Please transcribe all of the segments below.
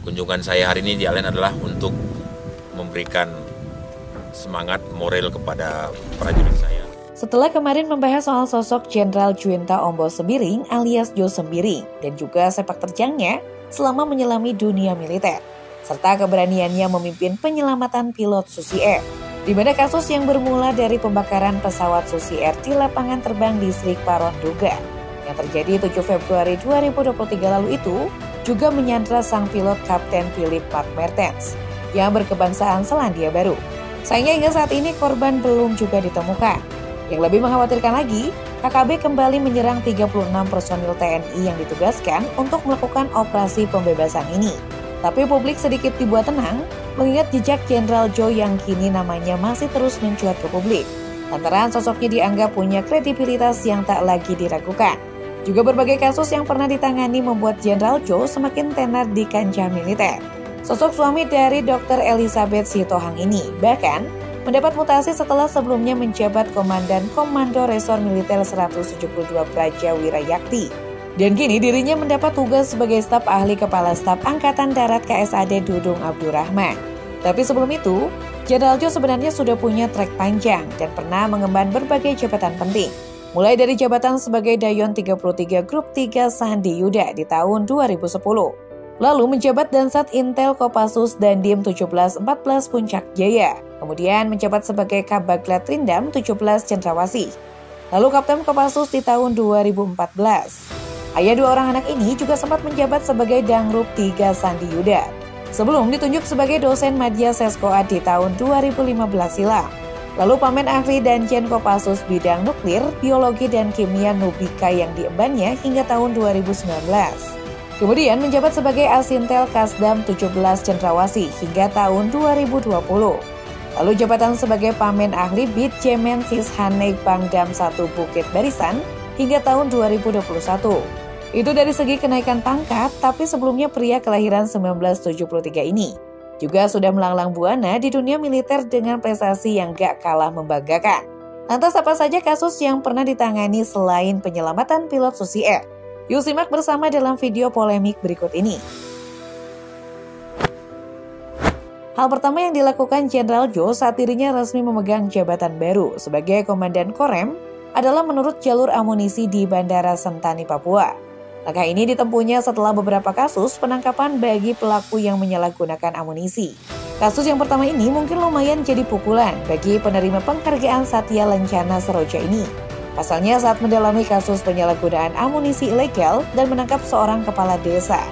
kunjungan saya hari ini di Alen adalah untuk memberikan semangat moral kepada prajurit saya. Setelah kemarin membahas soal sosok Jenderal Juwinta Ombo Sembiring alias Jo Sembiring dan juga sepak terjangnya selama menyelami dunia militer, serta keberaniannya memimpin penyelamatan pilot Susi Air, di mana kasus yang bermula dari pembakaran pesawat Susi Air di lapangan terbang distrik Paron Duga yang terjadi 7 Februari 2023 lalu itu juga menyandra sang pilot Kapten Philip Mark Mertens yang berkebangsaan Selandia Baru. Sayangnya hingga saat ini korban belum juga ditemukan. Yang lebih mengkhawatirkan lagi, KKB kembali menyerang 36 personil TNI yang ditugaskan untuk melakukan operasi pembebasan ini. Tapi publik sedikit dibuat tenang, mengingat jejak Jenderal Jo yang kini namanya masih terus mencuat ke publik. Lantaran sosoknya dianggap punya kredibilitas yang tak lagi diragukan. Juga berbagai kasus yang pernah ditangani membuat Jenderal Jo semakin tenar di kancah militer. Sosok suami dari Dr. Elizabeth Sitohang ini bahkan mendapat mutasi setelah sebelumnya menjabat Komandan Komando Resor Militer 172 Praja Wirayakti. Dan kini dirinya mendapat tugas sebagai staf ahli Kepala Staf Angkatan Darat KSAD Dudung Abdurrahman. Tapi sebelum itu, Jenderal Jo sebenarnya sudah punya trek panjang dan pernah mengemban berbagai jabatan penting. Mulai dari jabatan sebagai Dayon 33 Grup 3 Sandi Yuda di tahun 2010. Lalu menjabat Dansat Intel Kopassus Dandim 1714 Puncak Jaya. Kemudian menjabat sebagai Kabaglat Rindam 17 Cendrawasih. Lalu Kapten Kopassus di tahun 2014. Ayah dua orang anak ini juga sempat menjabat sebagai Dangrup 3 Sandi Yuda. Sebelum ditunjuk sebagai dosen Madya Seskoa di tahun 2015 silam. Lalu pamen ahli Danjen Kopassus bidang nuklir, biologi dan kimia Nubika yang diembannya hingga tahun 2019. Kemudian menjabat sebagai Asintel Kasdam 17 Cendrawasih hingga tahun 2020. Lalu jabatan sebagai Pamen Ahli Bid Jemen Sishanek Pangdam 1 Bukit Barisan hingga tahun 2021. Itu dari segi kenaikan pangkat, tapi sebelumnya pria kelahiran 1973 ini juga sudah melanglang buana di dunia militer dengan prestasi yang gak kalah membanggakan. Lantas apa saja kasus yang pernah ditangani selain penyelamatan pilot Susi Air? Yuk simak bersama dalam video polemik berikut ini. Hal pertama yang dilakukan Jenderal Jo saat dirinya resmi memegang jabatan baru sebagai Komandan Korem adalah menurut jalur amunisi di Bandara Sentani, Papua. Langkah ini ditempuhnya setelah beberapa kasus penangkapan bagi pelaku yang menyalahgunakan amunisi. Kasus yang pertama ini mungkin lumayan jadi pukulan bagi penerima penghargaan Satya Lencana Seroja ini. Pasalnya saat mendalami kasus penyalahgunaan amunisi ilegal dan menangkap seorang kepala desa,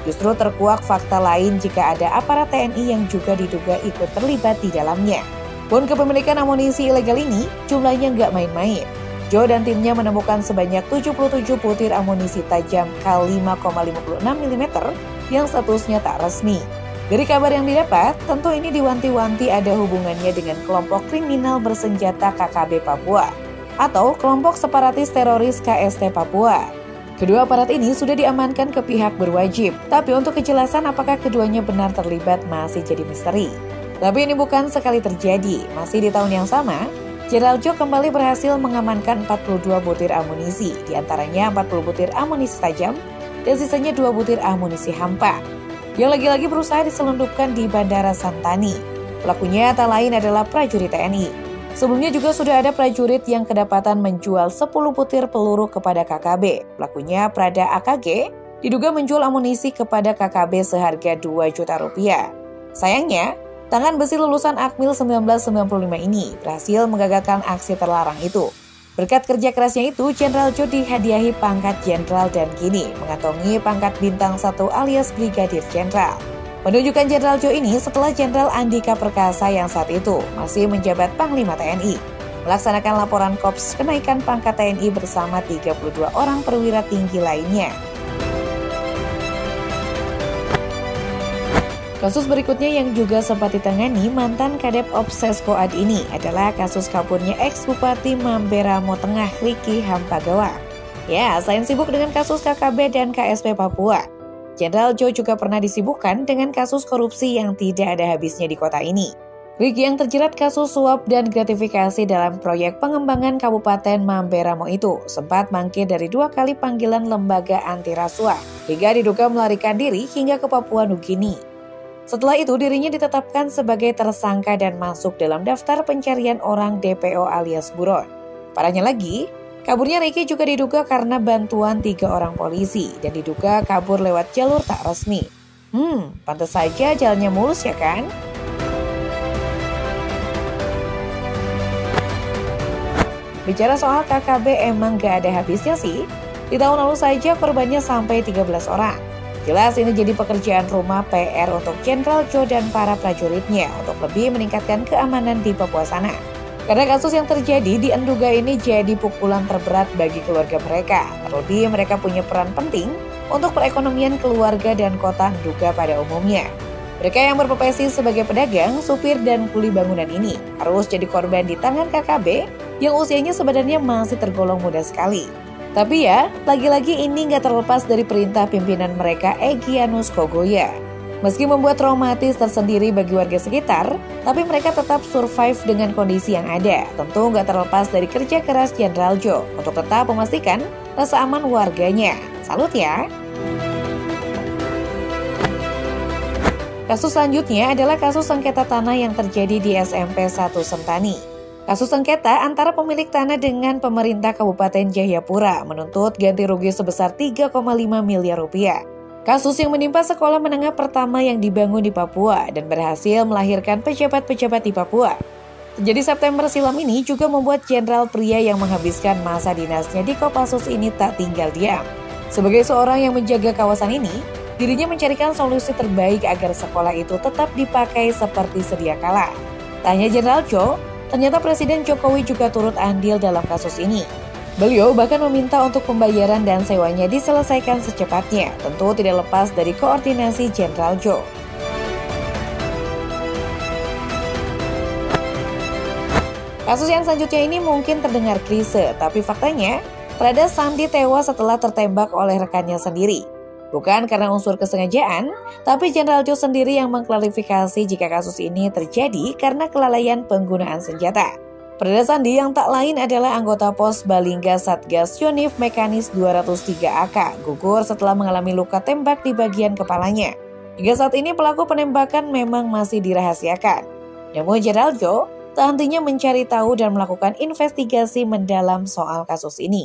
justru terkuak fakta lain jika ada aparat TNI yang juga diduga ikut terlibat di dalamnya. Pun kepemilikan amunisi ilegal ini jumlahnya nggak main-main. Jo dan timnya menemukan sebanyak 77 butir amunisi tajam kal 5,56 mm yang statusnya tak resmi. Dari kabar yang didapat, tentu ini diwanti-wanti ada hubungannya dengan kelompok kriminal bersenjata KKB Papua atau kelompok separatis teroris KST Papua. Kedua aparat ini sudah diamankan ke pihak berwajib, tapi untuk kejelasan apakah keduanya benar terlibat masih jadi misteri. Tapi ini bukan sekali terjadi, masih di tahun yang sama, Jenderal Jo kembali berhasil mengamankan 42 butir amunisi, diantaranya 40 butir amunisi tajam dan sisanya 2 butir amunisi hampa, yang lagi-lagi berusaha diselundupkan di Bandara Santani. Pelakunya tak lain adalah prajurit TNI. Sebelumnya juga sudah ada prajurit yang kedapatan menjual 10 butir peluru kepada KKB. Pelakunya Prada AKG diduga menjual amunisi kepada KKB seharga 2 juta rupiah. Sayangnya, tangan besi lulusan Akmil 1995 ini berhasil menggagalkan aksi terlarang itu. Berkat kerja kerasnya itu, Jenderal Jo dihadiahi pangkat Jenderal dan kini mengantongi pangkat Bintang 1 alias Brigadir Jenderal. Penunjukan Jenderal Jo ini setelah Jenderal Andika Perkasa yang saat itu masih menjabat Panglima TNI melaksanakan laporan Korps kenaikan pangkat TNI bersama 32 orang perwira tinggi lainnya. Kasus berikutnya yang juga sempat ditangani mantan Kadep Ops Seskoad ini adalah kasus kaburnya ex-Bupati Mamberamo Tengah Riki Hampagawa. Ya, selain sibuk dengan kasus KKB dan KSP Papua, Jenderal Jo juga pernah disibukkan dengan kasus korupsi yang tidak ada habisnya di kota ini. Ricky yang terjerat kasus suap dan gratifikasi dalam proyek pengembangan Kabupaten Mamberamo itu sempat mangkir dari 2 kali panggilan lembaga anti rasuah hingga diduga melarikan diri hingga ke Papua Nugini. Setelah itu dirinya ditetapkan sebagai tersangka dan masuk dalam daftar pencarian orang DPO alias buron. Parahnya lagi, kaburnya Ricky juga diduga karena bantuan 3 orang polisi dan diduga kabur lewat jalur tak resmi. Pantas saja jalannya mulus ya kan? Bicara soal KKB emang gak ada habisnya sih. Di tahun lalu saja korbannya sampai 13 orang. Jelas ini jadi pekerjaan rumah PR untuk Jenderal Joe dan para prajuritnya untuk lebih meningkatkan keamanan di Papua sana. Karena kasus yang terjadi di Enduga ini jadi pukulan terberat bagi keluarga mereka. Terlebih mereka punya peran penting untuk perekonomian keluarga dan kota Enduga pada umumnya. Mereka yang berprofesi sebagai pedagang, supir, dan kuli bangunan ini harus jadi korban di tangan KKB yang usianya sebenarnya masih tergolong muda sekali. Tapi ya, lagi-lagi ini nggak terlepas dari perintah pimpinan mereka Egyanus Kogoya. Meski membuat traumatis tersendiri bagi warga sekitar, tapi mereka tetap survive dengan kondisi yang ada. Tentu nggak terlepas dari kerja keras Jenderal Joe untuk tetap memastikan rasa aman warganya. Salut ya! Kasus selanjutnya adalah kasus sengketa tanah yang terjadi di SMP 1 Sentani. Kasus sengketa antara pemilik tanah dengan pemerintah Kabupaten Jayapura menuntut ganti rugi sebesar 3,5 miliar rupiah. Kasus yang menimpa sekolah menengah pertama yang dibangun di Papua dan berhasil melahirkan pejabat-pejabat di Papua. Terjadi September silam ini juga membuat jenderal pria yang menghabiskan masa dinasnya di Kopassus ini tak tinggal diam. Sebagai seorang yang menjaga kawasan ini, dirinya mencarikan solusi terbaik agar sekolah itu tetap dipakai seperti sedia kala. Tanya Jenderal Joe, ternyata Presiden Jokowi juga turut andil dalam kasus ini. Beliau bahkan meminta untuk pembayaran dan sewanya diselesaikan secepatnya, tentu tidak lepas dari koordinasi Jenderal Joe. Kasus yang selanjutnya ini mungkin terdengar klise, tapi faktanya, Prada Sandi tewas setelah tertembak oleh rekannya sendiri. Bukan karena unsur kesengajaan, tapi Jenderal Joe sendiri yang mengklarifikasi jika kasus ini terjadi karena kelalaian penggunaan senjata. Prada Sandi yang tak lain adalah anggota pos Balingga Satgas Yonif Mekanis 203 AK gugur setelah mengalami luka tembak di bagian kepalanya. Hingga saat ini pelaku penembakan memang masih dirahasiakan. Namun Jenderal Joe tak hentinya mencari tahu dan melakukan investigasi mendalam soal kasus ini.